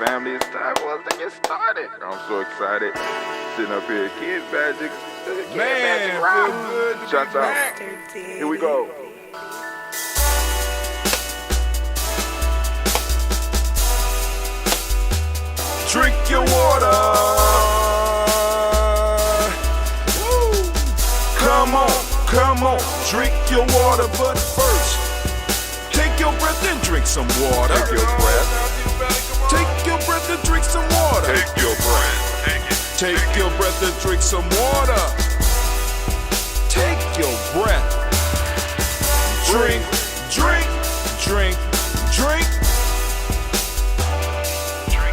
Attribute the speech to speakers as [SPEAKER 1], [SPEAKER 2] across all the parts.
[SPEAKER 1] family, it's time for us to get started. I'm so excited. Sitting up here, Kids Magic.
[SPEAKER 2] Man, feel good to
[SPEAKER 1] Shots
[SPEAKER 2] be
[SPEAKER 1] out.
[SPEAKER 2] back.
[SPEAKER 1] Here we go.
[SPEAKER 2] Drink your water. Woo. Come on, drink your water. But first, take your breath and drink some water.
[SPEAKER 1] Take your breath.
[SPEAKER 2] Take your breath and drink some water.
[SPEAKER 1] Take your breath.
[SPEAKER 2] Take your breath and drink some water. Take your breath. Drink, drink, drink, drink.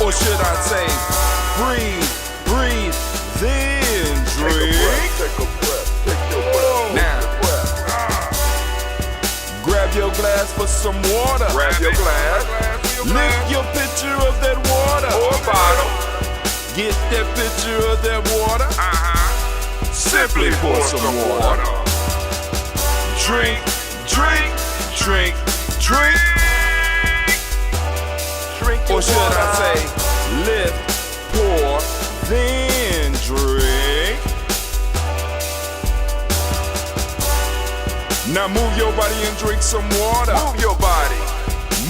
[SPEAKER 2] Or should I say, breathe, breathe, then drink.
[SPEAKER 1] Take a breath. Take your breath.
[SPEAKER 2] Now, grab your glass for some water.
[SPEAKER 1] Grab your glass.
[SPEAKER 2] Lift your pitcher of that water.
[SPEAKER 1] Or bottle.
[SPEAKER 2] Get that pitcher of that water. Simply pour some water. Drink, drink, drink, drink. Or should I say, lift, pour, then drink. Now move your body and drink some water.
[SPEAKER 1] Move your body.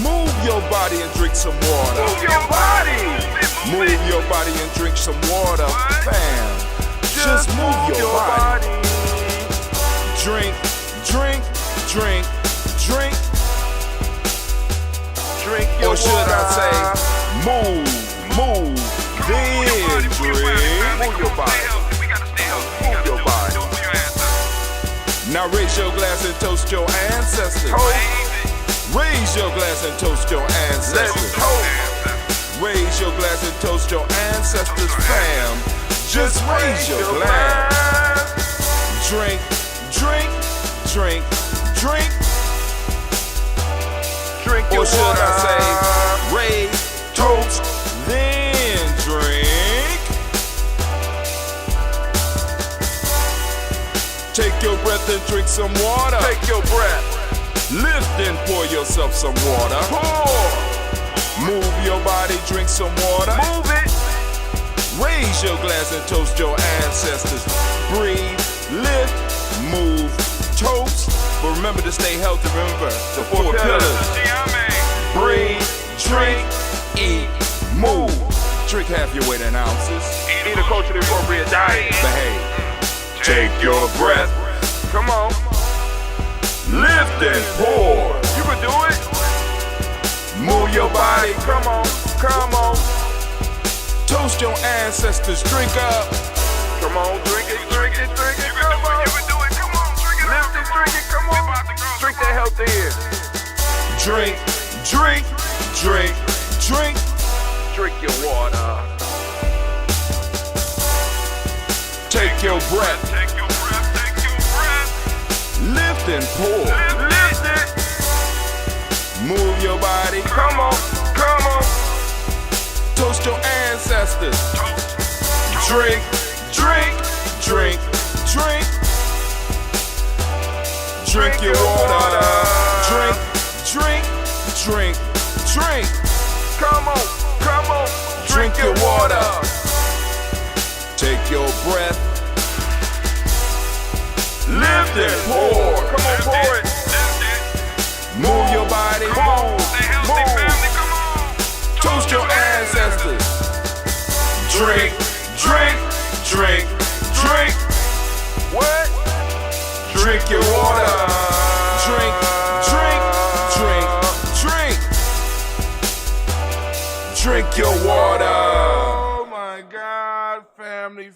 [SPEAKER 2] Move your body and drink some water.
[SPEAKER 1] Move your body.
[SPEAKER 2] Move your body and drink some water. Fam, just move your body. Drink, drink, drink, drink.
[SPEAKER 1] Drink your
[SPEAKER 2] Or should
[SPEAKER 1] water.
[SPEAKER 2] I say, move, then drink.
[SPEAKER 1] Move your body. Move your body.
[SPEAKER 2] Now raise your glass and toast your ancestors. Raise your glass and toast your
[SPEAKER 1] Let's
[SPEAKER 2] ancestors.
[SPEAKER 1] toast.
[SPEAKER 2] Raise your glass and toast your ancestors, fam. Just raise your glass. Drink, drink, drink, drink.
[SPEAKER 1] Drink your
[SPEAKER 2] Or should
[SPEAKER 1] water.
[SPEAKER 2] I say, raise, toast, then drink. Take your breath and drink some water.
[SPEAKER 1] Take your breath.
[SPEAKER 2] Lift and pour yourself some water.
[SPEAKER 1] Pour.
[SPEAKER 2] Move your body, drink some water.
[SPEAKER 1] Move it.
[SPEAKER 2] Raise your glass and toast your ancestors. Breathe, lift, move, toast. But remember to stay healthy. Remember the four pillars. Breathe, drink, eat, move. Drink half your weight in ounces.
[SPEAKER 1] Eat a culturally appropriate diet.
[SPEAKER 2] Behave. Take your breath.
[SPEAKER 1] Come on.
[SPEAKER 2] Lift and pour.
[SPEAKER 1] You can do it.
[SPEAKER 2] Move your body.
[SPEAKER 1] Come on. Come on.
[SPEAKER 2] Toast your ancestors. Drink up.
[SPEAKER 1] Come on. Drink it. Drink it. Drink it. Come on. You can do it. Come on. Drink it. Lift it. Drink it. Come on. Drink that health in.
[SPEAKER 2] Drink, drink, drink, drink.
[SPEAKER 1] Drink your water.
[SPEAKER 2] Take your breath.
[SPEAKER 1] Take your breath. Take your breath.
[SPEAKER 2] Lift and pour.
[SPEAKER 1] Lift it.
[SPEAKER 2] Move your body.
[SPEAKER 1] Come on. Come on.
[SPEAKER 2] Toast your ancestors. Drink, drink, drink, drink. Drink your water. Drink, drink, drink, drink.
[SPEAKER 1] Come on. Come on.
[SPEAKER 2] Drink your water. Take your breath. Lift and pour.
[SPEAKER 1] Come on, pour it.
[SPEAKER 2] Move your body.
[SPEAKER 1] Move.
[SPEAKER 2] Toast your ancestors. Drink, drink, drink, drink.
[SPEAKER 1] What?
[SPEAKER 2] Drink your water. Drink, drink, drink, drink. Drink your water.
[SPEAKER 3] Oh my God, family.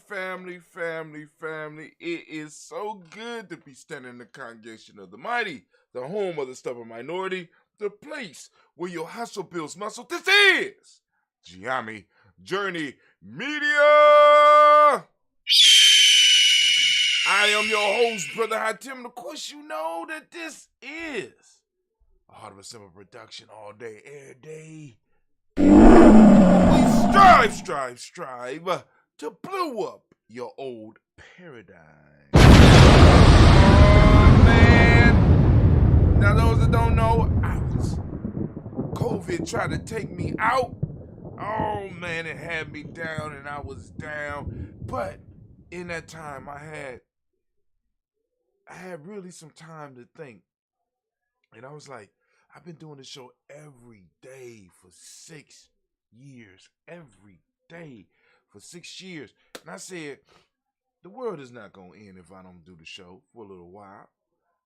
[SPEAKER 3] It is so good to be standing in the congregation of the mighty, the home of the stubborn minority, the place where your hustle builds muscle. This is GNJMedia. I am your host, Brother Hatim, and of course you know that this is a Heart of a Simple production all day, every day. We strive to blow up your old paradigm. Oh, man. Now, those that don't know, COVID tried to take me out. Oh man, it had me down and I was down. But in that time I had really some time to think. And I was like, I've been doing this show every day for 6 years. Every day for 6 years. And I said, the world is not going to end if I don't do the show for a little while.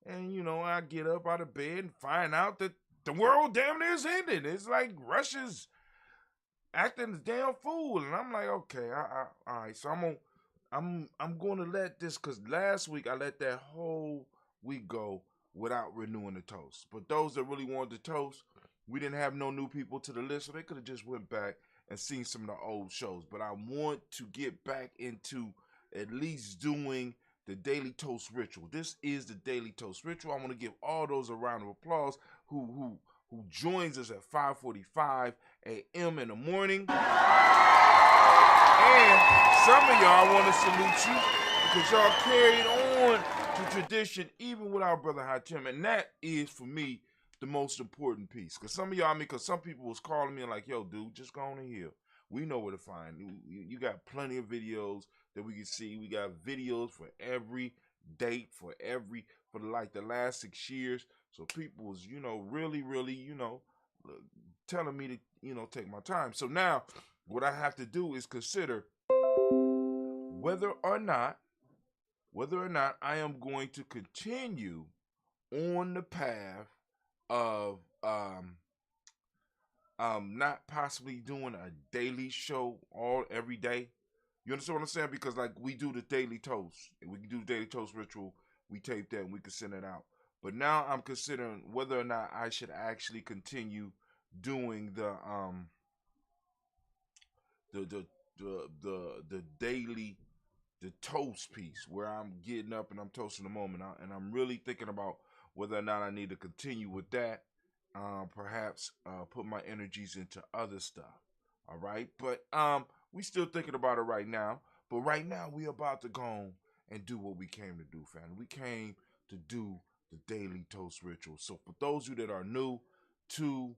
[SPEAKER 3] And, I get up out of bed and find out that the world damn near is ending. It's like Russia's acting a damn fool. And I'm like, okay, all right. So I'm going to let this, because last week I let that whole week go without renewing the toast. But those that really wanted the toast, we didn't have no new people to the list, so they could have just went back and seen some of the old shows. But I want to get back into at least doing the Daily Toast Ritual. This is the Daily Toast Ritual. I want to give all those a round of applause who joins us at 5:45 a.m. in the morning. And some of y'all, I want to salute you because y'all carried on to tradition even with our brother Hatim. And that is, for me, the most important piece. Because some of y'all, because some people was calling me and like, yo, dude, just go on in here. We know where to find you. You got plenty of videos that we can see. We got videos for every date, for the last 6 years. So people was, really, telling me to, take my time. So now what I have to do is consider whether or not I am going to continue on the path of not possibly doing a daily show every day. You understand what I'm saying? Because like we do the daily toast, and we can do the daily toast ritual. We tape that and we can send it out. But now I'm considering whether or not I should actually continue doing the daily toast piece where I'm getting up and I'm toasting the moment, and I'm really thinking about whether or not I need to continue with that. Perhaps put my energies into other stuff. All right, but we still thinking about it right now. But right now we about to go and do what we came to do, family. We came to do the daily toast ritual. So for those of you that are new to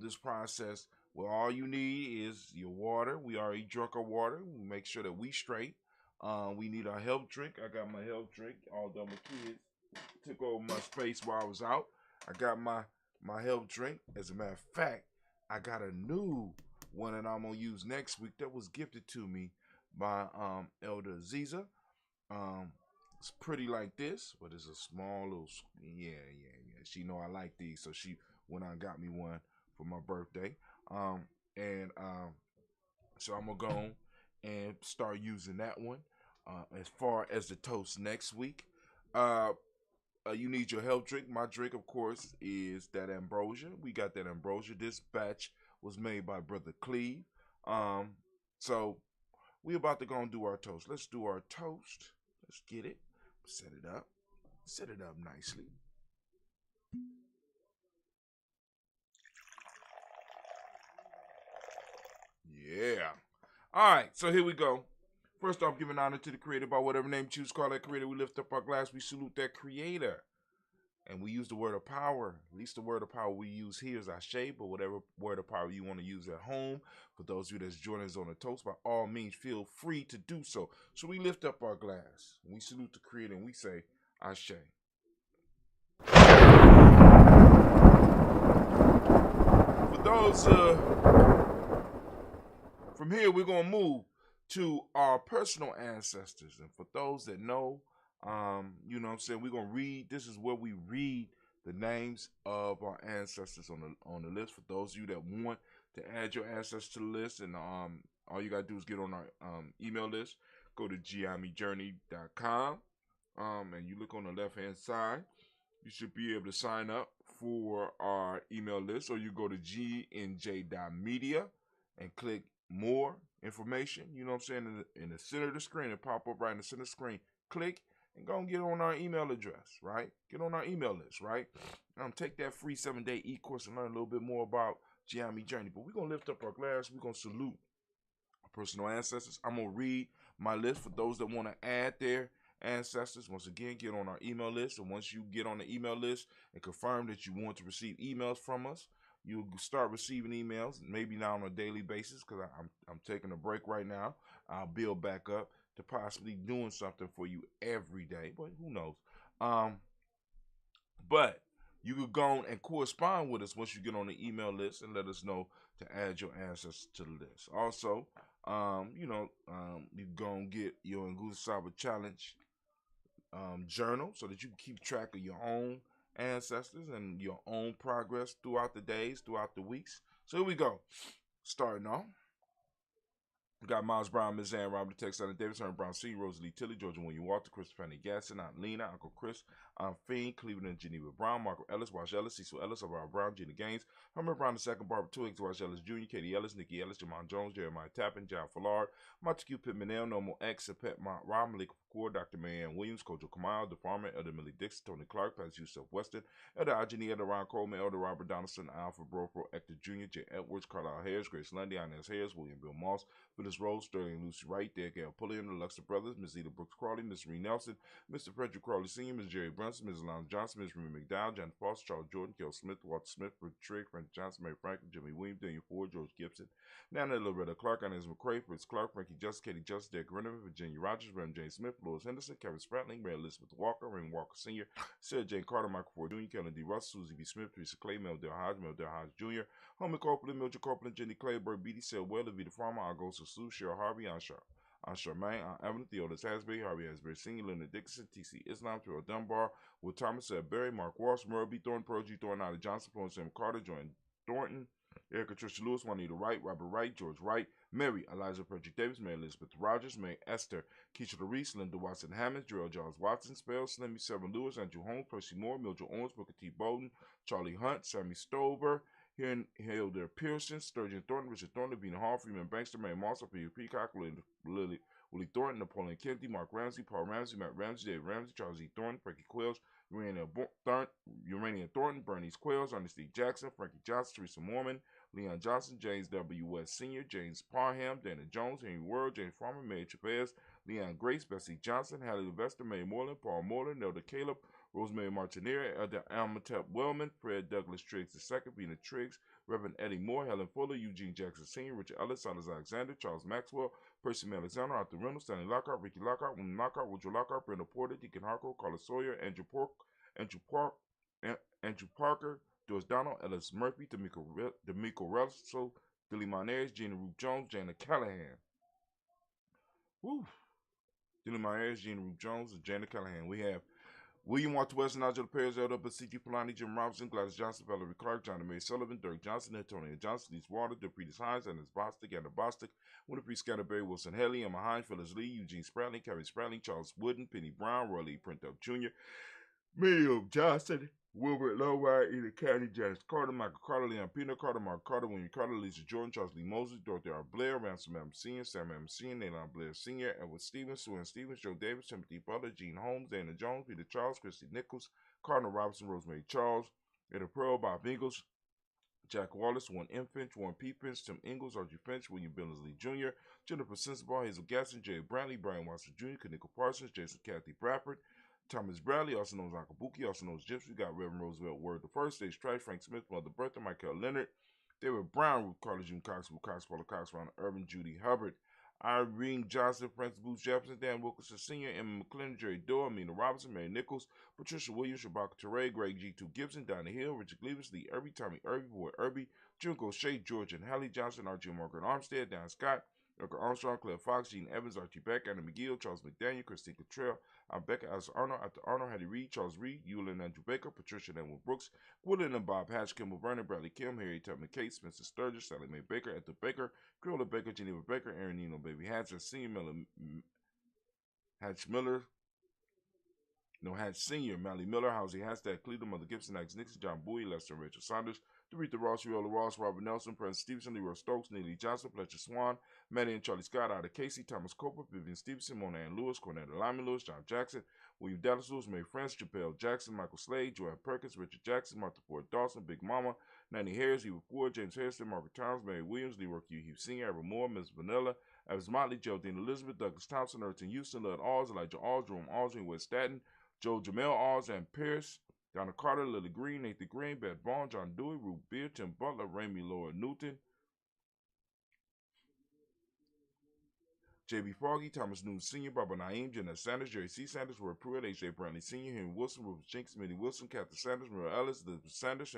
[SPEAKER 3] this process, well, all you need is your water. We already drunk our water. We make sure that we straight. We need our health drink. I got my health drink. Although my kids took over my space while I was out, I got my health drink. As a matter of fact, I got a new one that I'm gonna use next week that was gifted to me by Elder Aziza. It's pretty like this, but it's a small little, yeah. She know I like these, so she went out and got me one for my birthday. So I'm gonna go and start using that one. As far as the toast next week, you need your health drink. My drink, of course, is that ambrosia. We got that ambrosia. This batch was made by Brother Cleve. So we about to go and do our toast. Let's do our toast. Let's get it. Set it up. Set it up nicely. Yeah. All right, so here we go. First off, giving honor to the creator by whatever name you choose to call that creator. We lift up our glass. We salute that creator. And we use the word of power. At least the word of power we use here is Ashe, but whatever word of power you want to use at home, for those of you that's joining us on the toast, by all means, feel free to do so. So we lift up our glass. We salute the creator and we say Ashe. For those, from here, we're going to move to our personal ancestors. And for those that know, you know what I'm saying, we're going to read. This is where we read the names of our ancestors on the list. For those of you that want to add your ancestors to the list, and all you got to do is get on our email list. Go to GNJMedia.support, and you look on the left-hand side. You should be able to sign up for our email list, or you go to GNJ.Media and click more information. You know what I'm saying? In the center of the screen, it pop up right in the center of the screen. Click and go and get on our email address, right? Get on our email list, right? Take that free 7-day e-course and learn a little bit more about GNJMedia journey. But we're going to lift up our glass. We're going to salute our personal ancestors. I'm going to read my list for those that want to add their ancestors. Once again, get on our email list. And once you get on the email list and confirm that you want to receive emails from us, you'll start receiving emails, maybe not on a daily basis because I'm taking a break right now. I'll build back up to possibly doing something for you every day, but who knows? But you could go on and correspond with us once you get on the email list and let us know to add your ancestors to the list. Also, you can go and get your Nguza Saba Challenge journal so that you can keep track of your own ancestors and your own progress throughout the days, throughout the weeks. So here we go. Starting off. We got Miles Brown, Ms. Ann, Robert Tex, Allen Davis, Herman Brown, C. Rosalie Tilly, Georgia William Walter, Christopher Fanny Gasson, Aunt Lena, Uncle Chris, Aunt Fiend, Cleveland and Geneva Brown, Marco Ellis, Wash Ellis, Cecil Ellis, Aurora Brown, Gina Gaines, Herman Brown II, Barbara Twiggs, Wash Ellis Jr., Katie Ellis, Nikki Ellis, Jamon Jones, Jeremiah Tappan, John Fallard, Montague Pittman, Normal X, Pet Mont Rob, Malik Core, Dr. Marianne Williams, Kojo Kamal, The Farmer, Elder Millie Dixon, Tony Clark, Pass Yusuf Weston, Elder Ajani, Elder Ron Coleman, Elder Robert Donaldson, Alfred Brofro, Hector Jr., J. Edwards, Carlisle Harris, Grace Lundy, Inez Harris, William Bill Moss, Phyllis Rose, Sterling Lucy Wright, Dale Gail Pulliam, the Luxor Brothers, Ms. Eda Brooks Crawley, Ms. Ree Nelson, Mr. Frederick Crawley Sr., Ms. Jerry Brunson, Ms. Alonzo Johnson, Ms. Remy McDowell, John Foster, Charles Jordan, Kel Smith, Walter Smith, Richard Trigg, Frank Johnson, Mary Franklin, Jimmy Williams, Daniel Ford, George Gibson, Nana Loretta Clark, Inez McCrae, Fritz Clark, Frankie Justice, Katie Justice, Derek Renner, Virginia Rogers, Reverend James Smith, Louis Henderson, Kevin Spratling, Mary Elizabeth Walker, Raymond Walker Sr., Sarah Jane Carter, Michael Ford Jr., Kellen D. Russell, Susie B. Smith, Teresa Clay, Mel Del Hodge Jr., Homie Copeland, Mildred Copeland, Jenny Clayburg, B.D. Sell Weller, Vita Farmer, Augusta Sue, Cheryl Harvey, on Charmaine, on Evelyn, Theodis Hasbury, Harvey Hasbury Sr., Leonard Dixon, T.C. Islam, Terrell Dunbar, Will Thomas, Berry, Mark Walsh, Merle B. Thornton, Pearl G. Thornton, Ida Johnson, Paul Sam Carter, Joanne Thornton, Erica Tricia Lewis, Juanita Wright, Robert Wright, George Wright, Mary, Eliza Frederick Davis, Mary Elizabeth Rogers, Mary Esther, Keisha Reese, Linda Watson Hammond, Gerald Giles Watson, Spell, Slimmy, Seven Lewis, Andrew Holmes, Percy Moore, Mildred Owens, Booker T. Bowden, Charlie Hunt, Sammy Stover, Hilda Pearson, Sturgeon Thornton, Richard Thornton, Vina Hall, Freeman Bankster, Mary Moss, Peter Peacock, Willie Thornton, Napoleon Kennedy, Mark Ramsey, Paul Ramsey, Matt Ramsey, Dave Ramsey, Charles E. Thornton, Frankie Quills, Urania Thornton, Bernice Quills, Ernest D. Jackson, Frankie Johnson, Teresa Mormon, Leon Johnson, James W. West Sr., James Parham, Dana Jones, Henry World, James Farmer, Mary Chavez, Leon Grace, Bessie Johnson, Hallie Levester, Mary Moreland, Paul Moreland, Nelda Caleb, Rosemary Martinera, Elder Almatep Wellman, Fred Douglas Triggs II, Vina Triggs, Reverend Eddie Moore, Helen Fuller, Eugene Jackson Sr., Richard Ellis, Silas Alexander, Charles Maxwell, Percy Alexander, Arthur Reynolds, Stanley Lockhart, Ricky Lockhart, William Lockhart, Woodrow Lockhart, Brenda Porter, Deacon Harco, Carla Sawyer, Andrew Parker, Doris Donald, Ellis Murphy, D'Amico Russell, Billy Monares, Gina Roop Jones, Jana Callahan. Woo! Billy Monares, Gina Roop Jones, and Jana Callahan. We have William Walter Weston, Angela Perez, Elder C.G. Polani, Jim Robinson, Gladys Johnson, Valerie Clark, John May Sullivan, Dirk Johnson, Antonia Johnson, Lise Water, DePretis Hines, Annis Bostic, Anna Bostic, Winifred Scatterberry, Wilson Haley, Emma Hines, Phyllis Lee, Eugene Spratling, Carrie Spratling, Charles Wooden, Penny Brown, Roy Lee Printup Jr., Miriam Johnson, Wilbert Lowry, Edith County, Janice Carter, Michael Carter, Leon Pino Carter, Mark Carter, William Carter, Lisa Jordan, Charles Lee Moses, Dorothy R. Blair, Ransom M. Sr., Sam M. Sr., Nayland Blair Sr., Edward Stevens, Sue Ann Stevens, Joe Davis, Timothy Butler, Gene Holmes, Dana Jones, Peter Charles, Christy Nichols, Cardinal Robinson, Rosemary Charles, Etta Pearl, Bob Ingalls, Jack Wallace, Warren M. Finch, Warren P. Finch, Tim Ingalls, Archie Finch, William Billingsley Jr., Jennifer Sensabaugh, Hazel Gasson, Jay Brantley, Brian Watson Jr., Kanika Parsons, Jason Kathy Bradford, Thomas Bradley, also known as Uncle Buki, also known as Gypsy. We got Reverend Roosevelt Word the First, Stage Trash, Frank Smith, Mother Bertha, Michael Leonard, David Brown, Ruth Carter, June Cox, Will Cox, Paula Cox, Ron Urban, Judy Hubbard, Irene Johnson, Francis Booth Jefferson, Dan Wilkinson Sr., Emma McClendon, Jerry Doyle, Amina Robinson, Mary Nichols, Patricia Williams, Shabaka Teray, Greg G2 Gibson, Donna Hill, Richard Cleavis, Lee Irby, Tommy Irby, Boy Irby, Jim Gaucher, George and Hallie Johnson, Archie Margaret Armstead, Dan Scott, Erica Armstrong, Claire Fox, Gene Evans, Archie Beck, Anna McGill, Charles McDaniel, Christine Cottrell, Becca Alice Arnold, Arthur Arnold, Hattie Reed, Charles Reed, Eulin Andrew Baker, Patricia Denwood Brooks, Gwendolyn and Bob Hatch, Kimball Vernon, Bradley Kim, Harry Tubman Kate, Spencer Sturgis, Sally Mae Baker, Ethel Baker, Creola Baker, Geneva Baker, Aaron Nino, Baby Hatch, Senior Miller, Hatch Miller, Hatch Senior, Mally Miller, Housie Hashtag, Cleveland, Mother Gibson, Alex Nixon, John Bowie, Lester and Rachel Saunders, Doretha Ross, Riola Ross, Robert Nelson, President Stevenson, Leroy Stokes, Neely Johnson, Fletcher Swan, Maddie and Charlie Scott, Ida Casey, Thomas Coper, Vivian Stevenson, Mona Ann Lewis, Cornetta Lyman Lewis, John Jackson, William Dallas Lewis, Mary France, Chappelle Jackson, Michael Slade, Joanne Perkins, Richard Jackson, Martha Ford Dawson, Big Mama, Nanny Harris, Eva Ford, James Harrison, Margaret Towns, Mary Williams, Leroy Q. Hugh Senior, Ever Moore, Ms. Vanilla, Evans Motley, Geraldine Elizabeth, Douglas Thompson, Erton Houston, Lud Alls, Elijah Alls, Jerome Alls, West Staten, Joe Jamel Alls, and Pierce, Donna Carter, Lily Green, Nathan Green, Beth Vaughn, John Dewey, Ruth Beard, Tim Butler, Ramey Lord Newton, J.B. Foggy, Thomas Newton Sr., Barbara Naeem, Jeanette Sanders, Jerry C. Sanders, Roy Pruitt, H.J. Brantley Sr., Henry Wilson, Rufus Jenkins, Minnie Wilson, Catherine Sanders, Muriel Ellis, Elizabeth Sanders,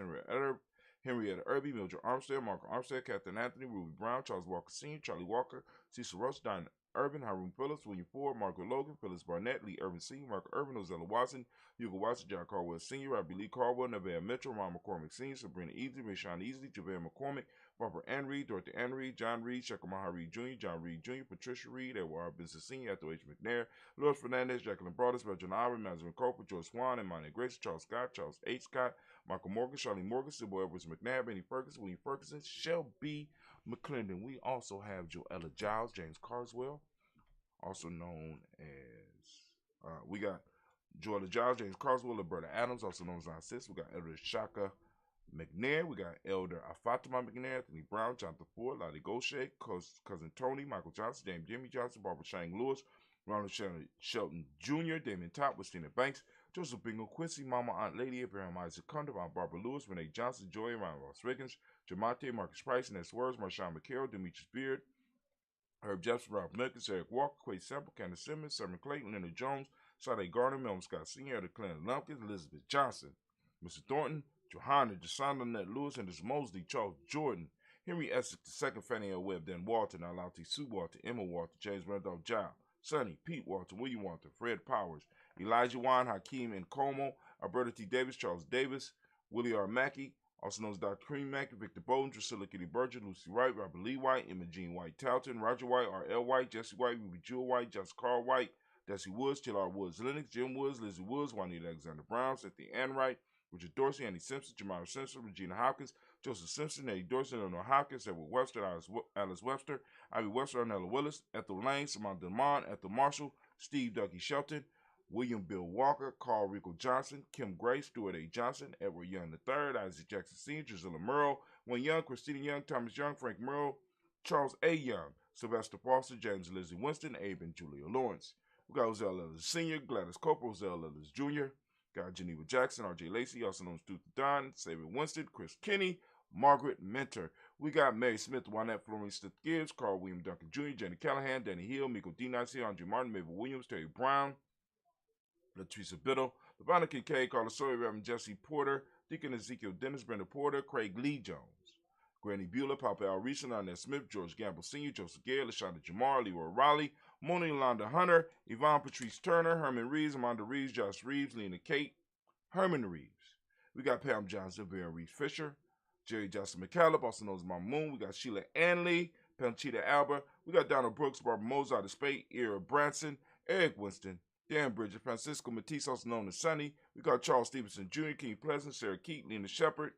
[SPEAKER 3] Henrietta Irby, Mildred Armstead, Mark Armstead, Catherine Anthony, Ruby Brown, Charles Walker Sr., Charlie Walker, Cecil Roach, Diane Irvin, Hiram Phillips, William Ford, Margaret Logan, Phyllis Barnett, Lee Irvin Sr., Mark Irvin, Ozella Watson, Hugo Watson, John Caldwell Sr., Robbie Lee Caldwell, Nevaeh Mitchell, Ron McCormick Sr., Sabrina Easley, Rashawn Easley, JaVale McCormick, Barbara Ann Reed, Dorothy Ann Reed, John Reed, Shekamaha Reed Jr., John Reed Jr., Patricia Reed, Edward R. Benson Sr., Ethel H. McNair, Louis Fernandez, Jacqueline Broadus, Benjamin Ivory, Mazarin Coper, George Swan, Imani Grace, Charles Scott, Charles H. Scott, Michael Morgan, Charlie Morgan, Sybil Edwards McNabb, Benny Ferguson, William Ferguson, Shelby McClendon. We also have Joella Giles, James Carswell, also known as, we got Joella Giles, James Carswell, Roberta Adams, also known as Aunt Sis. We got Elder Shaka McNair, we got Elder Afatima McNair, Anthony Brown, Jonathan Ford, Lottie Gaucher, Cousin Tony, Michael Johnson, James Jimmy Johnson, Barbara Shang Lewis, Ronald Shelton Jr., Damon Top, Christina Banks, Joseph Bingo Quincy, Mama Aunt Lady, Abraham Isaac Cunder, Aunt Barbara Lewis, Renee Johnson, Joy, Ryan Ross Riggins, Jamonte, Marcus Price, Ness Words, Marshawn McCarroll, Demetrius Beard, Herb Jefferson, Ralph Milkins, Eric Walker, Quay Semple, Candace Simmons, Sermon Clayton, Leonard Jones, Sade Gardner, Melvin Scott Sr., Elder Clinton Lumpkins, Elizabeth Johnson, Mr. Thornton, Johanna, Jasonda Nett Lewis, Henderson Mosley, Charles Jordan, Henry Essex II, Fannie L. Webb, Dan Walton, Alauti Sue Walter, Emma Walter, James Randolph Giles, Sonny, Pete Walter, William Walter, Fred Powers, Elijah Wine, Hakeem Nkomo, Alberta T. Davis, Charles Davis, Willie R. Mackey, also known as Dr. Cream Mackey, Victor Bowden, Drusilla Kitty Berger, Lucy Wright, Robert Lee White, Emma Jean White Talton, Roger White, R.L. White, Jesse White, Ruby Jewel White, Jess Carl White, Desi Woods, Taylor Woods, Lennox, Jim Woods, Lizzie Woods, Juanita Alexander Brown, Cynthia Ann Wright, Richard Dorsey, Andy Simpson, Jamara Simpson, Regina Hopkins, Joseph Simpson, Eddie Dorsey, Eleanor Hopkins, Edward Webster, Alice Webster, Ivy Webster, Arnella Willis, Ethel Lane, Samantha Demond, Ethel Marshall, Steve Dougie Shelton, William Bill Walker, Carl Rico Johnson, Kim Gray, Stuart A. Johnson, Edward Young III, Isaac Jackson Sr., Drusilla Merle, Wayne Young, Christina Young, Thomas Young, Frank Merle, Charles A. Young, Sylvester Foster, James and Lizzie Winston, Abe and Julia Lawrence. We got Ozell Ellis Sr., Gladys Cooper, Ozell Ellis Jr., got Geneva Jackson, R.J. Lacey, also known as Duke Don, Xavier Winston, Chris Kinney, Margaret Mentor. We got Mary Smith, Juanette Florence Smith Gibbs, Carl William Duncan Jr., Jenny Callahan, Danny Hill, Miko D. Nancy, Andre Martin, Mabel Williams, Terry Brown, Latricia Biddle, Lavonna Kincaid, Carla Sawyer, Reverend Jesse Porter, Deacon Ezekiel Dennis, Brenda Porter, Craig Lee Jones, Granny Bueller, Papa Al Reese, Lionel Smith, George Gamble Sr., Joseph Gale, LaShonda Jamar, Leroy Raleigh, Mona Yolanda Hunter, Yvonne Patrice Turner, Herman Reeves, Amanda Reeves, Josh Reeves, Lena Kate, Herman Reeves. We got Pam Johnson, Vera Reeves Fisher, Jerry Johnson McCallum, also known as Mama Moon. We got Sheila Anley, Panchita Alba. We got Donald Brooks, Barbara Mozart of Spade, Ira Branson, Eric Winston, Dan Bridges, Francisco Matisse, also known as Sonny. We got Charles Stevenson Jr., King Pleasant, Sarah Keat, Lena Shepard,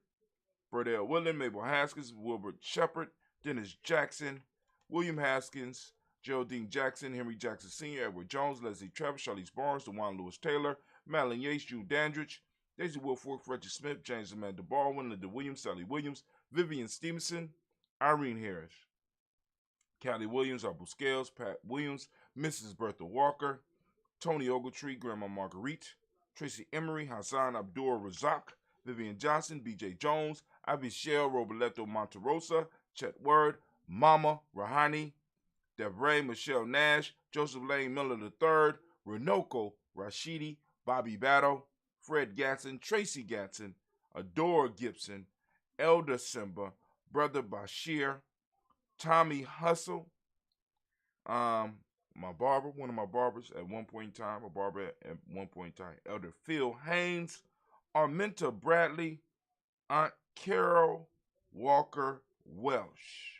[SPEAKER 3] Burdell Woodland, Mabel Haskins, Wilbert Shepard, Dennis Jackson, William Haskins, Geraldine Jackson, Henry Jackson Sr., Edward Jones, Leslie Travis, Charlize Barnes, DeJuan Lewis Taylor, Madeline Yates, Drew Dandridge, Daisy Wilfork, Frederick Smith, James Amanda Baldwin, Linda Williams, Sally Williams, Vivian Stevenson, Irene Harris, Callie Williams, Abu Scales, Pat Williams, Mrs. Bertha Walker, Tony Ogletree, Grandma Marguerite, Tracy Emery, Hassan Abdul Razak, Vivian Johnson, B.J. Jones, Ivy Shell, Roberto Monterosa, Chet Word, Mama Rahani, Devray Michelle Nash, Joseph Lane Miller III, Renoko Rashidi, Bobby Battle, Fred Gatson, Tracy Gatson, Adora Gibson, Elder Simba, Brother Bashir, Tommy Hustle, my barber, one of my barbers at one point in time, Elder Phil Haynes, Arminta Bradley, Aunt Carol Walker Welsh.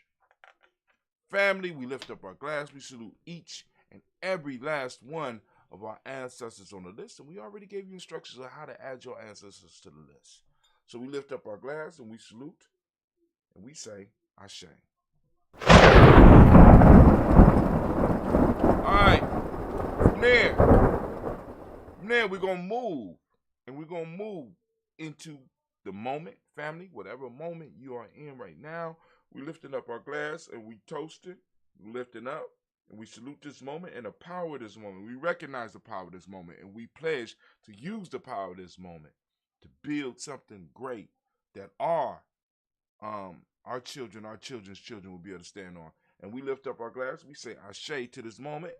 [SPEAKER 3] Family, we lift up our glass. We salute each and every last one of our ancestors on the list, and we already gave you instructions on how to add your ancestors to the list. So we lift up our glass and we salute, and we say, Ashe. All right, from there we're going to move, and we're going to move into the moment, family, whatever moment you are in right now. We're lifting up our glass, and we toast it, we're lifting up, and we salute this moment and the power of this moment. We recognize the power of this moment, and we pledge to use the power of this moment to build something great that our children, our children's children will be able to stand on. And we lift up our glass. We say ashe to this moment.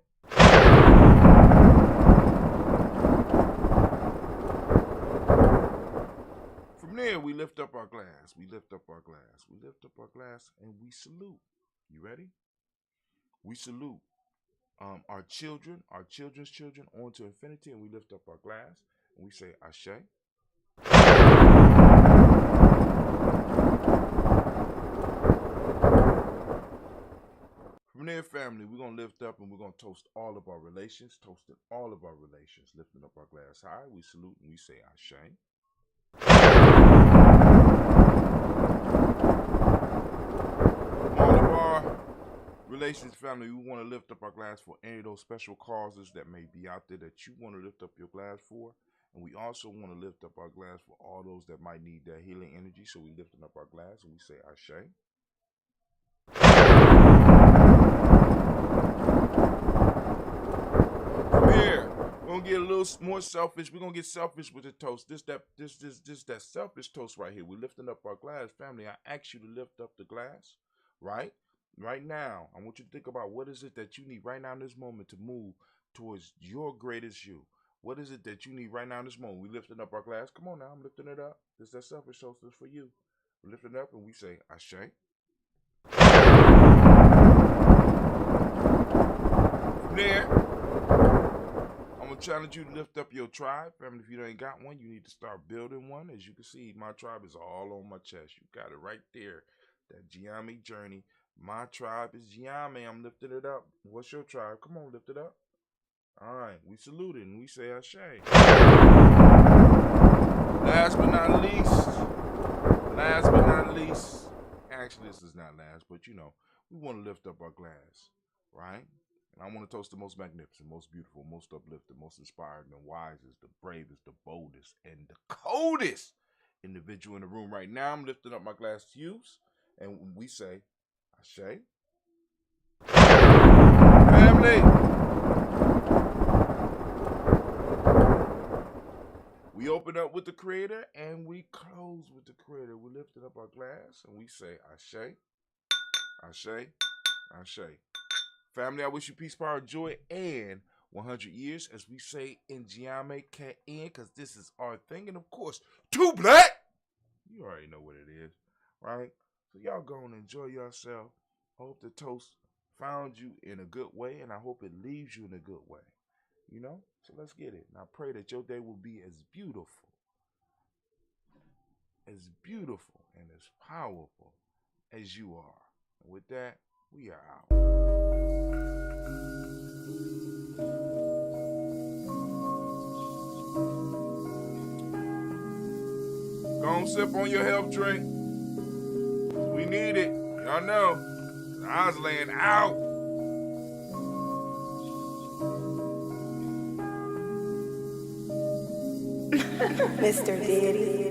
[SPEAKER 3] From there, we lift up our glass. We lift up our glass. We lift up our glass and we salute. You ready? We salute our children, our children's children, on to infinity, and we lift up our glass and we say ashe. From there, family, we're going to lift up and we're going to toast all of our relations, toasting all of our relations, lifting up our glass high. We salute and we say ashe. All of our relations, family, we want to lift up our glass for any of those special causes that may be out there that you want to lift up your glass for. And we also want to lift up our glass for all those that might need that healing energy. So we lifting up our glass and we say ashe. From here, we're gonna get a little more selfish. We're gonna get selfish with the toast. This that selfish toast right here. We're lifting up our glass, family. I ask you to lift up the glass, right? Right now, I want you to think about what is it that you need right now in this moment to move towards your greatest you. What is it that you need right now in this moment? We lifting up our glass. Come on now, I'm lifting it up. This that selfish toast is for you. We lift it up and we say ashe. From there, I'm gonna challenge you to lift up your tribe. Family, if you ain't got one, you need to start building one. As you can see, my tribe is all on my chest. You got it right there. That GNJMedia journey. My tribe is GNJMedia. I'm lifting it up. What's your tribe? Come on, lift it up. All right, we salute it and we say ashe. Last but not least, actually this is not last, but you know, we want to lift up our glass, right? And I want to toast the most magnificent, most beautiful, most uplifting, most inspired, the wisest, the bravest, the boldest, and the coldest individual in the room right now. I'm lifting up my glass to you, and we say ashe. Family, we open up with the Creator and we close with the Creator. We lifting up our glass and we say ashe, ashe, ashe. Family, I wish you peace, power, joy, and 100 years, as we say in GNJMedia, because this is our thing. And of course, too black. You already know what it is, right? So y'all go and enjoy yourself. Hope the toast found you in a good way, and I hope it leaves you in a good way. You know? So let's get it. And I pray that your day will be as beautiful and as powerful as you are. And with that, we are out. Go on, sip on your health drink. We need it. Y'all know. I was laying out.
[SPEAKER 4] Mr. Daddy.